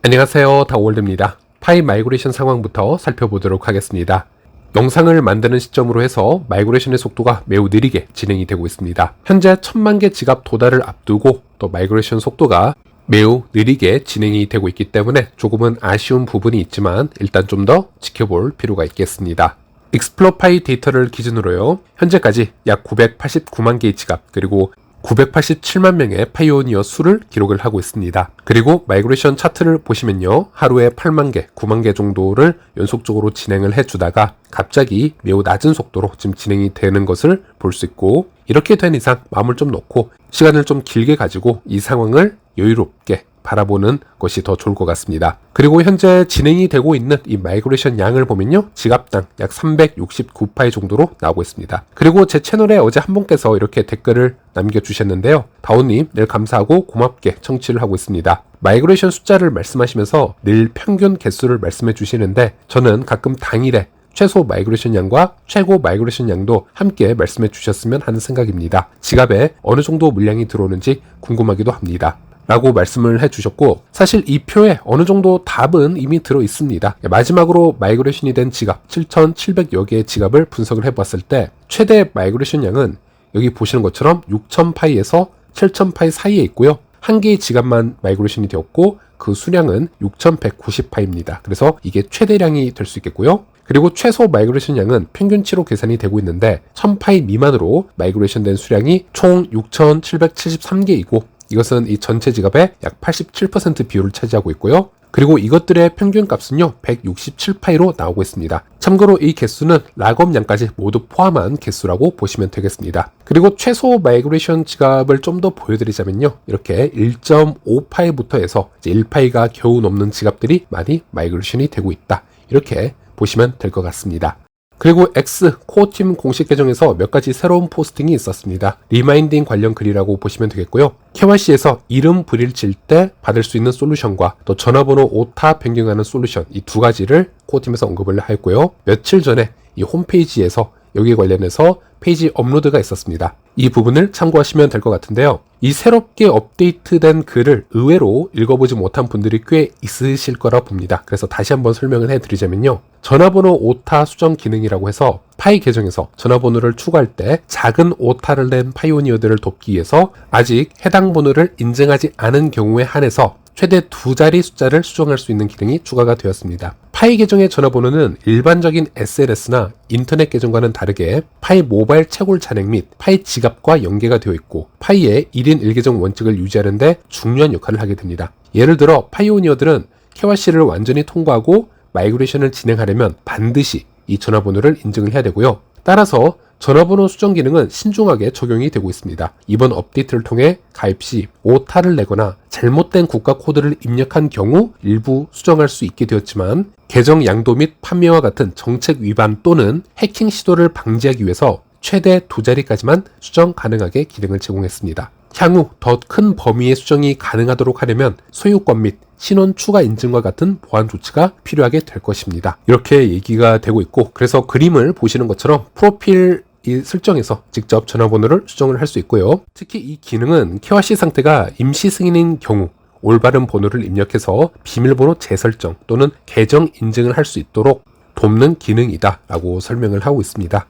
안녕하세요, 다월드입니다. 파이 마이그레이션 상황부터 살펴보도록 하겠습니다. 영상을 만드는 시점으로 해서 마이그레이션의 속도가 매우 느리게 진행이 되고 있습니다. 현재 1000만 개 지갑 도달을 앞두고 또 마이그레이션 속도가 매우 느리게 진행이 되고 있기 때문에 조금은 아쉬운 부분이 있지만 일단 좀 더 지켜볼 필요가 있겠습니다. 익스플로파이 데이터를 기준으로요, 현재까지 약 989만 개의 지갑 그리고 987만 명의 파이오니어 수를 기록을 하고 있습니다. 그리고 마이그레이션 차트를 보시면요, 하루에 8만 개, 9만 개 정도를 연속적으로 진행을 해주다가 갑자기 매우 낮은 속도로 지금 진행이 되는 것을 볼 수 있고, 이렇게 된 이상 마음을 좀 놓고 시간을 좀 길게 가지고 이 상황을 여유롭게 바라보는 것이 더 좋을 것 같습니다. 그리고 현재 진행이 되고 있는 이 마이그레이션 양을 보면요, 지갑당 약 369파이 정도로 나오고 있습니다. 그리고 제 채널에 어제 한 분께서 이렇게 댓글을 남겨주셨는데요. 다운님 늘 감사하고 고맙게 청취를 하고 있습니다. 마이그레이션 숫자를 말씀하시면서 늘 평균 개수를 말씀해 주시는데, 저는 가끔 당일에 최소 마이그레이션 양과 최고 마이그레이션 양도 함께 말씀해 주셨으면 하는 생각입니다. 지갑에 어느 정도 물량이 들어오는지 궁금하기도 합니다. 라고 말씀을 해주셨고, 사실 이 표에 어느 정도 답은 이미 들어 있습니다. 마지막으로 마이그레이션이 된 지갑 7,700여 개의 지갑을 분석을 해봤을 때 최대 마이그레이션 양은 여기 보시는 것처럼 6,000파이에서 7,000파이 사이에 있고요, 한 개의 지갑만 마이그레이션이 되었고 그 수량은 6,190파이입니다. 그래서 이게 최대량이 될 수 있겠고요. 그리고 최소 마이그레이션 양은 평균치로 계산이 되고 있는데 1000파이 미만으로 마이그레이션 된 수량이 총 6,773개이고 이것은 이 전체 지갑의 약 87% 비율을 차지하고 있고요. 그리고 이것들의 평균 값은요 167파이로 나오고 있습니다. 참고로 이 개수는 락업 양까지 모두 포함한 개수라고 보시면 되겠습니다. 그리고 최소 마이그레이션 지갑을 좀 더 보여드리자면요, 이렇게 1.5파이부터 해서 1파이가 겨우 넘는 지갑들이 많이 마이그레이션이 되고 있다, 이렇게 보시면 될 것 같습니다. 그리고 X 코어팀 공식 계정에서 몇 가지 새로운 포스팅이 있었습니다. 리마인딩 관련 글이라고 보시면 되겠고요. KYC에서 이름 불일칠 때 받을 수 있는 솔루션과 또 전화번호 오타 변경하는 솔루션, 이 두 가지를 코어팀에서 언급을 했고요. 며칠 전에 이 홈페이지에서 여기에 관련해서 페이지 업로드가 있었습니다. 이 부분을 참고하시면 될 것 같은데요. 이 새롭게 업데이트된 글을 의외로 읽어보지 못한 분들이 꽤 있으실 거라 봅니다. 그래서 다시 한번 설명을 해드리자면요, 전화번호 오타 수정 기능이라고 해서 파이 계정에서 전화번호를 추가할 때 작은 오타를 낸 파이오니어들을 돕기 위해서 아직 해당 번호를 인증하지 않은 경우에 한해서 최대 2자리 숫자를 수정할 수 있는 기능이 추가가 되었습니다. 파이 계정의 전화번호는 일반적인 SNS나 인터넷 계정과는 다르게 파이 모바일 채굴 잔액 및 파이 지갑과 연계가 되어 있고 파이의 1인 1계정 원칙을 유지하는 데 중요한 역할을 하게 됩니다. 예를 들어 파이오니어들은 KYC를 완전히 통과하고 마이그레이션을 진행하려면 반드시 이 전화번호를 인증을 해야 되고요. 따라서 전화번호 수정 기능은 신중하게 적용이 되고 있습니다. 이번 업데이트를 통해 가입 시 오타를 내거나 잘못된 국가 코드를 입력한 경우 일부 수정할 수 있게 되었지만, 계정 양도 및 판매와 같은 정책 위반 또는 해킹 시도를 방지하기 위해서 최대 2자리까지만 수정 가능하게 기능을 제공했습니다. 향후 더 큰 범위의 수정이 가능하도록 하려면 소유권 및 신원 추가 인증과 같은 보안 조치가 필요하게 될 것입니다. 이렇게 얘기가 되고 있고, 그래서 그림을 보시는 것처럼 프로필 이 설정에서 직접 전화번호를 수정을 할 수 있고요. 특히 이 기능은 KYC 상태가 임시 승인인 경우 올바른 번호를 입력해서 비밀번호 재설정 또는 계정 인증을 할 수 있도록 돕는 기능이다 라고 설명을 하고 있습니다.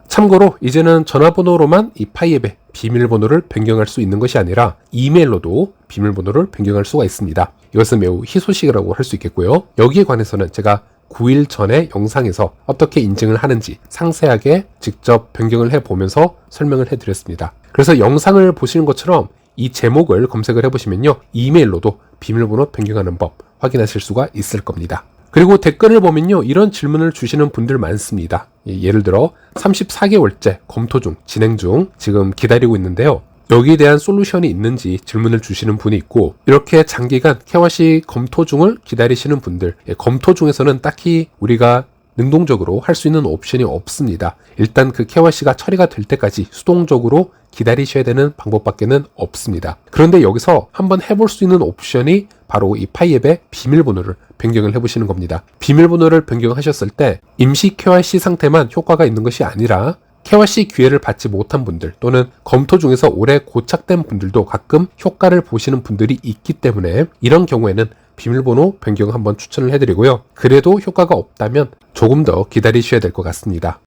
참고로 이제는 전화번호로만 이 파이앱의 비밀번호를 변경할 수 있는 것이 아니라 이메일로도 비밀번호를 변경할 수가 있습니다. 이것은 매우 희소식이라고 할 수 있겠고요. 여기에 관해서는 제가 9일 전에 영상에서 어떻게 인증을 하는지 상세하게 직접 변경을 해보면서 설명을 해드렸습니다. 그래서 영상을 보시는 것처럼 이 제목을 검색을 해보시면요, 이메일로도 비밀번호 변경하는 법 확인하실 수가 있을 겁니다. 그리고 댓글을 보면요, 이런 질문을 주시는 분들 많습니다. 예를 들어 34개월째 검토 중, 진행 중, 지금 기다리고 있는데요, 여기에 대한 솔루션이 있는지 질문을 주시는 분이 있고, 이렇게 장기간 KYC 검토 중을 기다리시는 분들, 검토 중에서는 딱히 우리가 능동적으로 할 수 있는 옵션이 없습니다. 일단 그 KYC가 처리가 될 때까지 수동적으로 기다리셔야 되는 방법밖에는 없습니다. 그런데 여기서 한번 해볼 수 있는 옵션이 바로 이 파이앱의 비밀번호를 변경을 해보시는 겁니다. 비밀번호를 변경하셨을 때 임시 KYC 상태만 효과가 있는 것이 아니라 KYC 기회를 받지 못한 분들 또는 검토 중에서 오래 고착된 분들도 가끔 효과를 보시는 분들이 있기 때문에, 이런 경우에는 비밀번호 변경 한번 추천을 해드리고요. 그래도 효과가 없다면 조금 더 기다리셔야 될 것 같습니다.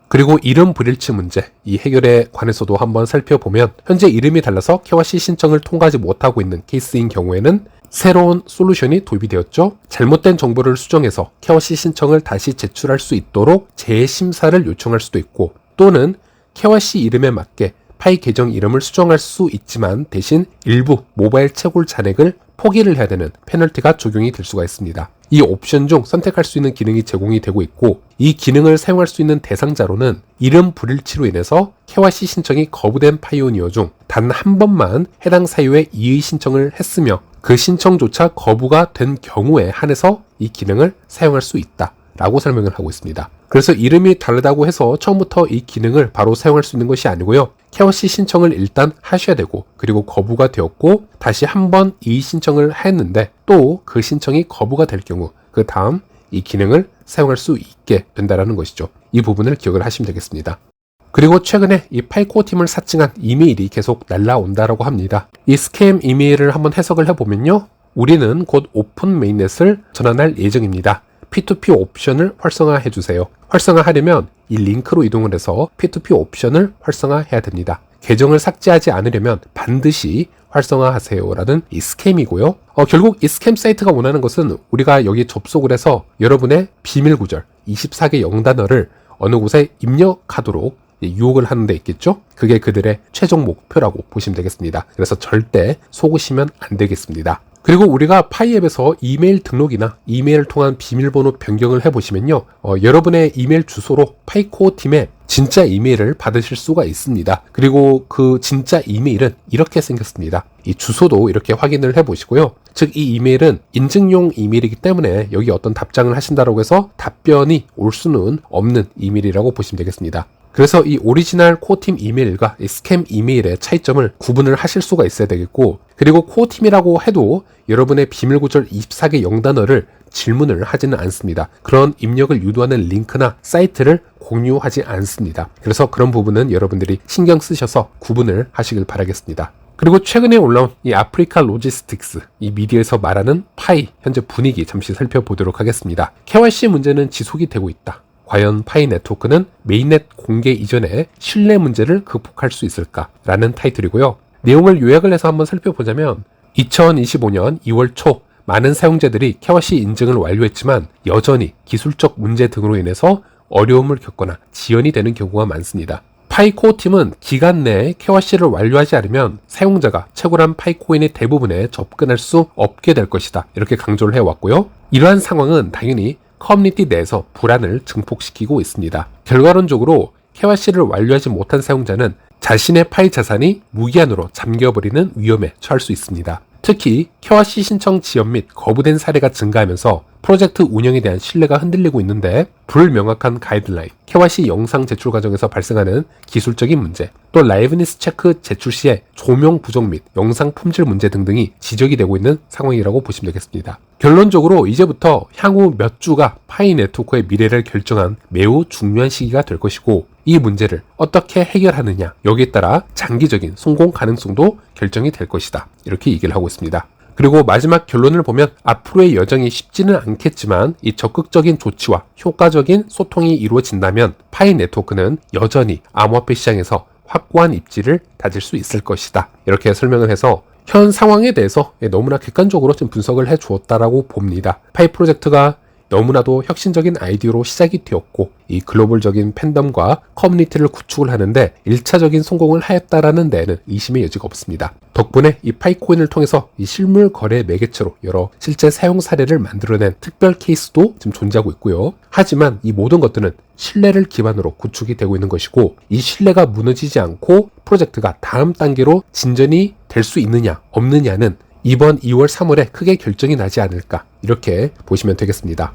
그리고 이름 불일치 문제, 이 해결에 관해서도 한번 살펴보면 현재 이름이 달라서 KYC 신청을 통과하지 못하고 있는 케이스인 경우에는 새로운 솔루션이 도입이 되었죠. 잘못된 정보를 수정해서 KYC 신청을 다시 제출할 수 있도록 재심사를 요청할 수도 있고, 또는 KYC 이름에 맞게 파이 계정 이름을 수정할 수 있지만 대신 일부 모바일 채굴 잔액을 포기를 해야 되는 페널티가 적용이 될 수가 있습니다. 이 옵션 중 선택할 수 있는 기능이 제공이 되고 있고, 이 기능을 사용할 수 있는 대상자로는 이름 불일치로 인해서 KYC 신청이 거부된 파이오니어 중 단 한 번만 해당 사유에 이의 신청을 했으며 그 신청조차 거부가 된 경우에 한해서 이 기능을 사용할 수 있다 라고 설명을 하고 있습니다. 그래서 이름이 다르다고 해서 처음부터 이 기능을 바로 사용할 수 있는 것이 아니고요. KYC 신청을 일단 하셔야 되고, 그리고 거부가 되었고 다시 한번 이의 신청을 했는데 또 그 신청이 거부가 될 경우 그 다음 이 기능을 사용할 수 있게 된다는 것이죠. 이 부분을 기억을 하시면 되겠습니다. 그리고 최근에 이 파이코어 팀을 사칭한 이메일이 계속 날라온다라고 합니다. 이 스캠 이메일을 한번 해석을 해보면요. 우리는 곧 오픈 메인넷을 전환할 예정입니다. P2P 옵션을 활성화해 주세요. 활성화하려면 이 링크로 이동을 해서 P2P 옵션을 활성화해야 됩니다. 계정을 삭제하지 않으려면 반드시 활성화하세요라는 이 스캠이고요. 결국 이 스캠 사이트가 원하는 것은 우리가 여기 접속을 해서 여러분의 비밀 구절 24개 영단어를 어느 곳에 입력하도록 유혹을 하는 데 있겠죠? 그게 그들의 최종 목표라고 보시면 되겠습니다. 그래서 절대 속으시면 안 되겠습니다. 그리고 우리가 파이앱에서 이메일 등록이나 이메일을 통한 비밀번호 변경을 해보시면요. 여러분의 이메일 주소로 파이코어 팀의 진짜 이메일을 받으실 수가 있습니다. 그리고 그 진짜 이메일은 이렇게 생겼습니다. 이 주소도 이렇게 확인을 해보시고요. 즉 이 이메일은 인증용 이메일이기 때문에 여기 어떤 답장을 하신다고 해서 답변이 올 수는 없는 이메일이라고 보시면 되겠습니다. 그래서 이 오리지널 코어팀 이메일과 이 스캠 이메일의 차이점을 구분을 하실 수가 있어야 되겠고, 그리고 코어팀이라고 해도 여러분의 비밀구절 24개 영단어를 질문을 하지는 않습니다. 그런 입력을 유도하는 링크나 사이트를 공유하지 않습니다. 그래서 그런 부분은 여러분들이 신경 쓰셔서 구분을 하시길 바라겠습니다. 그리고 최근에 올라온 이 아프리카 로지스틱스, 이 미디어에서 말하는 파이 현재 분위기 잠시 살펴보도록 하겠습니다. KYC 문제는 지속이 되고 있다. 과연 파이 네트워크는 메인넷 공개 이전에 신뢰 문제를 극복할 수 있을까? 라는 타이틀이고요. 내용을 요약을 해서 한번 살펴보자면 2025년 2월 초 많은 사용자들이 KYC 인증을 완료했지만 여전히 기술적 문제 등으로 인해서 어려움을 겪거나 지연이 되는 경우가 많습니다. 파이코어 팀은 기간 내에 KYC를 완료하지 않으면 사용자가 채굴한 파이코인의 대부분에 접근할 수 없게 될 것이다. 이렇게 강조를 해왔고요. 이러한 상황은 당연히 커뮤니티 내에서 불안을 증폭시키고 있습니다. 결과론적으로 KYC를 완료하지 못한 사용자는 자신의 파이 자산이 무기한으로 잠겨버리는 위험에 처할 수 있습니다. 특히 KYC 신청 지연 및 거부된 사례가 증가하면서 프로젝트 운영에 대한 신뢰가 흔들리고 있는데, 불명확한 가이드라인, KYC 영상 제출 과정에서 발생하는 기술적인 문제, 또 라이브니스 체크 제출 시에 조명 부족 및 영상 품질 문제 등등이 지적이 되고 있는 상황이라고 보시면 되겠습니다. 결론적으로 이제부터 향후 몇 주가 파이 네트워크의 미래를 결정한 매우 중요한 시기가 될 것이고, 이 문제를 어떻게 해결하느냐, 여기에 따라 장기적인 성공 가능성도 결정이 될 것이다. 이렇게 얘기를 하고 있습니다. 그리고 마지막 결론을 보면 앞으로의 여정이 쉽지는 않겠지만 이 적극적인 조치와 효과적인 소통이 이루어진다면 파이 네트워크는 여전히 암호화폐 시장에서 확고한 입지를 다질 수 있을 것이다. 이렇게 설명을 해서 현 상황에 대해서 너무나 객관적으로 좀 분석을 해 주었다라고 봅니다. 파이 프로젝트가 너무나도 혁신적인 아이디어로 시작이 되었고, 이 글로벌적인 팬덤과 커뮤니티를 구축을 하는데 1차적인 성공을 하였다라는 데에는 의심의 여지가 없습니다. 덕분에 이 파이코인을 통해서 이 실물 거래 매개체로 여러 실제 사용 사례를 만들어낸 특별 케이스도 지금 존재하고 있고요. 하지만 이 모든 것들은 신뢰를 기반으로 구축이 되고 있는 것이고, 이 신뢰가 무너지지 않고 프로젝트가 다음 단계로 진전이 될 수 있느냐 없느냐는 이번 2월 3월에 크게 결정이 나지 않을까, 이렇게 보시면 되겠습니다.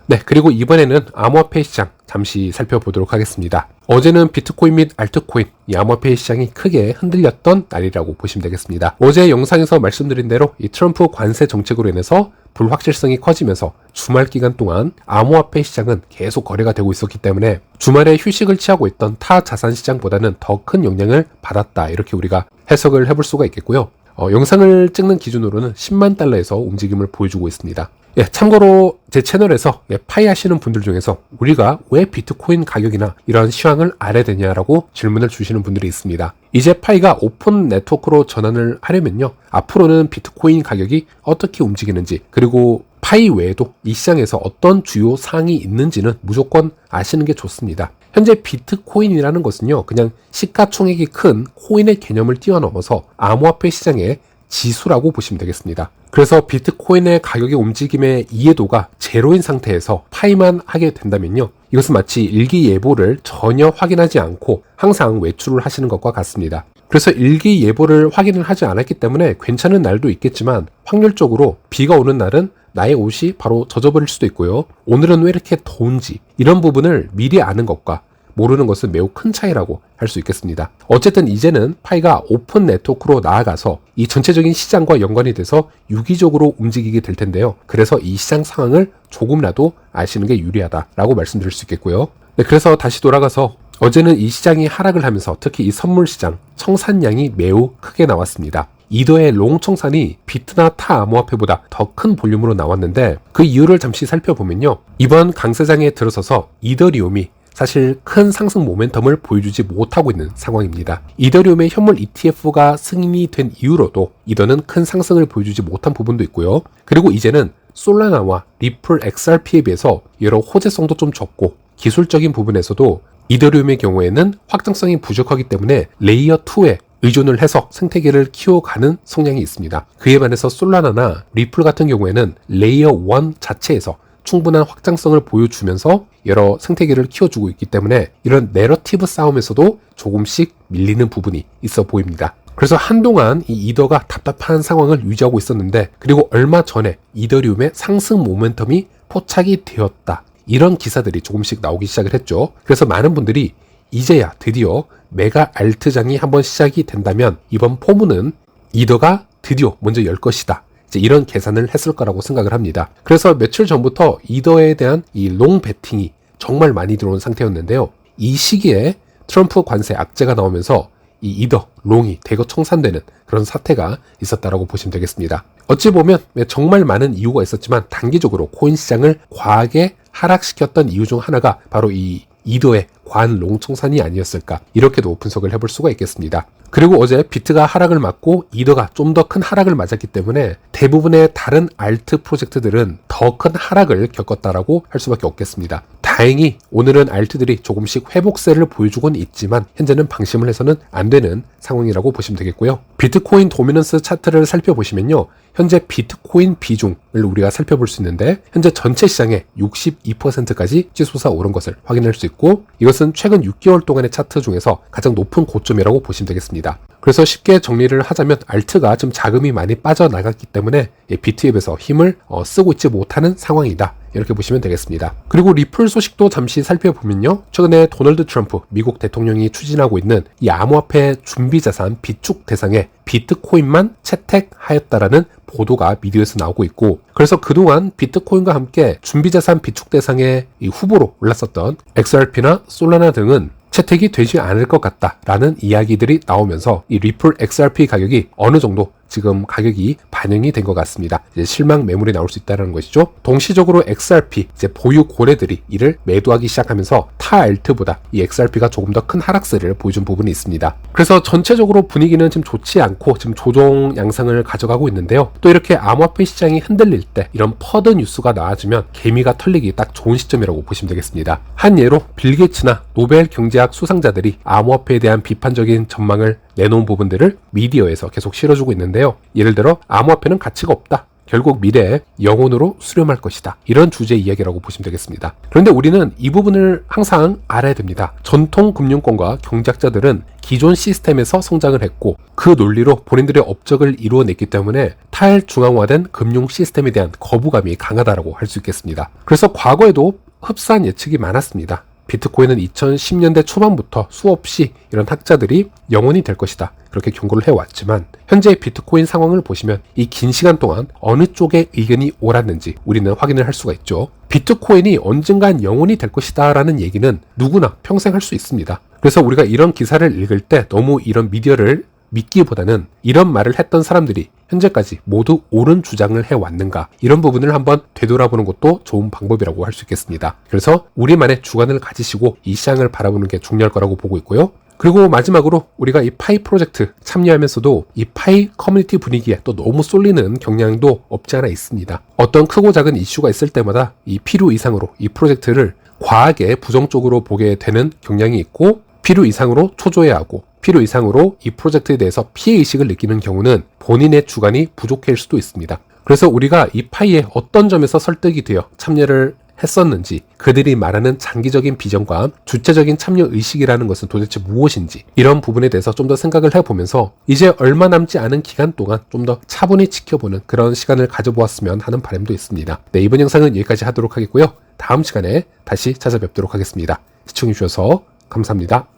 네, 그리고 이번에는 암호화폐 시장 잠시 살펴보도록 하겠습니다. 어제는 비트코인 및 알트코인, 이 암호화폐 시장이 크게 흔들렸던 날이라고 보시면 되겠습니다. 어제 영상에서 말씀드린 대로 이 트럼프 관세 정책으로 인해서 불확실성이 커지면서 주말 기간 동안 암호화폐 시장은 계속 거래가 되고 있었기 때문에 주말에 휴식을 취하고 있던 타 자산 시장보다는 더 큰 영향을 받았다, 이렇게 우리가 해석을 해볼 수가 있겠고요. 영상을 찍는 기준으로는 10만 달러에서 움직임을 보여주고 있습니다. 참고로 제 채널에서 파이 하시는 분들 중에서 우리가 왜 비트코인 가격이나 이런 시황을 알아야 되냐라고 질문을 주시는 분들이 있습니다. 이제 파이가 오픈 네트워크로 전환을 하려면요, 앞으로는 비트코인 가격이 어떻게 움직이는지, 그리고 파이 외에도 이 시장에서 어떤 주요 사항이 있는지는 무조건 아시는 게 좋습니다. 현재 비트코인이라는 것은요, 그냥 시가총액이 큰 코인의 개념을 뛰어넘어서 암호화폐 시장의 지수라고 보시면 되겠습니다. 그래서 비트코인의 가격의 움직임의 이해도가 제로인 상태에서 파이만 하게 된다면요, 이것은 마치 일기예보를 전혀 확인하지 않고 항상 외출을 하시는 것과 같습니다. 그래서 일기예보를 확인을 하지 않았기 때문에 괜찮은 날도 있겠지만 확률적으로 비가 오는 날은 나의 옷이 바로 젖어버릴 수도 있고요, 오늘은 왜 이렇게 더운지 이런 부분을 미리 아는 것과 모르는 것은 매우 큰 차이라고 할 수 있겠습니다. 어쨌든 이제는 파이가 오픈 네트워크로 나아가서 이 전체적인 시장과 연관이 돼서 유기적으로 움직이게 될 텐데요. 그래서 이 시장 상황을 조금이라도 아시는 게 유리하다라고 말씀드릴 수 있겠고요. 그래서 다시 돌아가서 어제는 이 시장이 하락을 하면서 특히 이 선물 시장 청산량이 매우 크게 나왔습니다. 이더의 롱 청산이 비트나 타 암호화폐보다 더 큰 볼륨으로 나왔는데 그 이유를 잠시 살펴보면요, 이번 강세장에 들어서서 이더리움이 사실 큰 상승 모멘텀을 보여주지 못하고 있는 상황입니다. 이더리움의 현물 ETF가 승인이 된 이후로도 이더는 큰 상승을 보여주지 못한 부분도 있고요. 그리고 이제는 솔라나와 리플 XRP에 비해서 여러 호재성도 좀 적고 기술적인 부분에서도 이더리움의 경우에는 확장성이 부족하기 때문에 레이어 2에 의존을 해서 생태계를 키워가는 성향이 있습니다. 그에 반해서 솔라나나 리플 같은 경우에는 레이어 1 자체에서 충분한 확장성을 보여주면서 여러 생태계를 키워주고 있기 때문에 이런 내러티브 싸움에서도 조금씩 밀리는 부분이 있어 보입니다. 그래서 한동안 이 이더가 답답한 상황을 유지하고 있었는데, 그리고 얼마 전에 이더리움의 상승 모멘텀이 포착이 되었다, 이런 기사들이 조금씩 나오기 시작을 했죠. 그래서 많은 분들이 이제야 드디어 메가 알트장이 한번 시작이 된다면 이번 포문은 이더가 드디어 먼저 열 것이다, 이런 계산을 했을 거라고 생각을 합니다. 그래서 며칠 전부터 이더에 대한 이 롱 베팅이 정말 많이 들어온 상태였는데요. 이 시기에 트럼프 관세 악재가 나오면서 이 이더 롱이 대거 청산되는 그런 사태가 있었다라고 보시면 되겠습니다. 어찌 보면 정말 많은 이유가 있었지만 단기적으로 코인 시장을 과하게 하락시켰던 이유 중 하나가 바로 이 이더의 과한 롱 청산이 아니었을까, 이렇게도 분석을 해볼 수가 있겠습니다. 그리고 어제 비트가 하락을 맞고 이더가 좀 더 큰 하락을 맞았기 때문에 대부분의 다른 알트 프로젝트들은 더 큰 하락을 겪었다라고 할 수밖에 없겠습니다. 다행히 오늘은 알트들이 조금씩 회복세를 보여주곤 있지만 현재는 방심을 해서는 안 되는 상황이라고 보시면 되겠고요. 비트코인 도미넌스 차트를 살펴보시면요, 현재 비트코인 비중을 우리가 살펴볼 수 있는데 현재 전체 시장의 62%까지 치솟아 오른 것을 확인할 수 있고, 이것은 최근 6개월 동안의 차트 중에서 가장 높은 고점이라고 보시면 되겠습니다. 그래서 쉽게 정리를 하자면 알트가 좀 자금이 많이 빠져나갔기 때문에 비트앱에서 힘을 쓰고 있지 못하는 상황이다, 이렇게 보시면 되겠습니다. 그리고 리플 소식도 잠시 살펴보면요, 최근에 도널드 트럼프 미국 대통령이 추진하고 있는 이 암호화폐 준비자산 비축 대상에 비트코인만 채택하였다라는 보도가 미디어에서 나오고 있고, 그래서 그동안 비트코인과 함께 준비자산 비축 대상의 이 후보로 올랐었던 XRP나 솔라나 등은 채택이 되지 않을 것 같다라는 이야기들이 나오면서 이 리플 XRP 가격이 어느 정도 지금 가격이 반영이 된 것 같습니다. 이제 실망 매물이 나올 수 있다는 것이죠. 동시적으로 XRP 이제 보유 고래들이 이를 매도하기 시작하면서 타 알트보다 이 XRP가 조금 더 큰 하락세를 보여준 부분이 있습니다. 그래서 전체적으로 분위기는 지금 좋지 않고 지금 조정 양상을 가져가고 있는데요. 또 이렇게 암호화폐 시장이 흔들릴 때 이런 퍼드 뉴스가 나와주면 개미가 털리기 딱 좋은 시점이라고 보시면 되겠습니다. 한 예로 빌 게이츠나 노벨 경제학 수상자들이 암호화폐에 대한 비판적인 전망을 내놓은 부분들을 미디어에서 계속 실어주고 있는데요. 예를 들어 암호화폐는 가치가 없다, 결국 미래에 영혼으로 수렴할 것이다, 이런 주제의 이야기라고 보시면 되겠습니다. 그런데 우리는 이 부분을 항상 알아야 됩니다. 전통 금융권과 경제학자들은 기존 시스템에서 성장을 했고 그 논리로 본인들의 업적을 이루어냈기 때문에 탈중앙화된 금융 시스템에 대한 거부감이 강하다라고 할 수 있겠습니다. 그래서 과거에도 흡사한 예측이 많았습니다. 비트코인은 2010년대 초반부터 수없이 이런 학자들이 영원히 될 것이다, 그렇게 경고를 해왔지만 현재의 비트코인 상황을 보시면 이 긴 시간 동안 어느 쪽의 의견이 옳았는지 우리는 확인을 할 수가 있죠. 비트코인이 언젠간 영원히 될 것이다 라는 얘기는 누구나 평생 할 수 있습니다. 그래서 우리가 이런 기사를 읽을 때 너무 이런 미디어를 믿기보다는 이런 말을 했던 사람들이 현재까지 모두 옳은 주장을 해왔는가, 이런 부분을 한번 되돌아보는 것도 좋은 방법이라고 할 수 있겠습니다. 그래서 우리만의 주관을 가지시고 이 시장을 바라보는 게 중요할 거라고 보고 있고요. 그리고 마지막으로 우리가 이 파이 프로젝트 참여하면서도 이 파이 커뮤니티 분위기에 또 너무 쏠리는 경향도 없지 않아 있습니다. 어떤 크고 작은 이슈가 있을 때마다 이 필요 이상으로 이 프로젝트를 과하게 부정적으로 보게 되는 경향이 있고, 필요 이상으로 초조해하고 필요 이상으로 이 프로젝트에 대해서 피해의식을 느끼는 경우는 본인의 주관이 부족할 수도 있습니다. 그래서 우리가 이 파이에 어떤 점에서 설득이 되어 참여를 했었는지, 그들이 말하는 장기적인 비전과 주체적인 참여 의식이라는 것은 도대체 무엇인지, 이런 부분에 대해서 좀 더 생각을 해보면서 이제 얼마 남지 않은 기간 동안 좀 더 차분히 지켜보는 그런 시간을 가져보았으면 하는 바람도 있습니다. 네, 이번 영상은 여기까지 하도록 하겠고요. 다음 시간에 다시 찾아뵙도록 하겠습니다. 시청해주셔서 감사합니다.